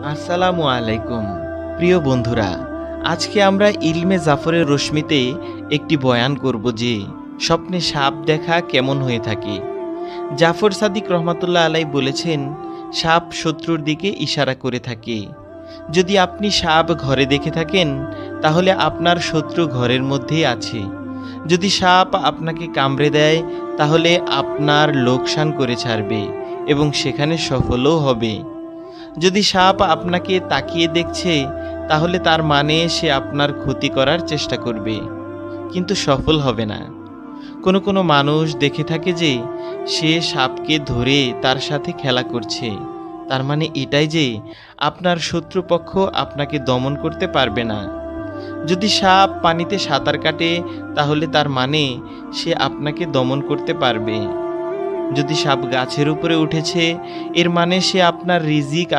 আসসালামু আলাইকুম প্রিয় বন্ধুরা, আজকে আমরা ইলমে জাফরের রশ্মিতে একটি বয়ান করব যে স্বপ্নে সাপ দেখা কেমন হয়ে থাকে। জাফর সাদিক রহমাতুল্লাহ আলাই বলেছেন, সাপ শত্রুর দিকে ইশারা করে থাকে। যদি আপনি সাপ ঘরে দেখে থাকেন তাহলে আপনার শত্রু ঘরের মধ্যেই আছে। যদি সাপ আপনাকে কামড়ে দেয় তাহলে আপনার লোকসান করে ছাড়বে এবং সেখানে সফলও হবে। যদি সাপ আপনাকে তাকিয়ে দেখছে তাহলে তার মানে সে আপনার ক্ষতি করার চেষ্টা করবে, কিন্তু সফল হবে না। কোনো কোনো মানুষ দেখে থাকে যে সে সাপকে ধরে তার সাথে খেলা করছে, তার মানে এটাই যে আপনার শত্রুপক্ষ আপনাকে দমন করতে পারবে না। যদি সাপ পানিতে সাঁতার কাটে তাহলে তার মানে সে আপনাকে দমন করতে পারবে। যদি সাপ গাছের উপরে উঠেছে এর মানে সে আপনার রিজিক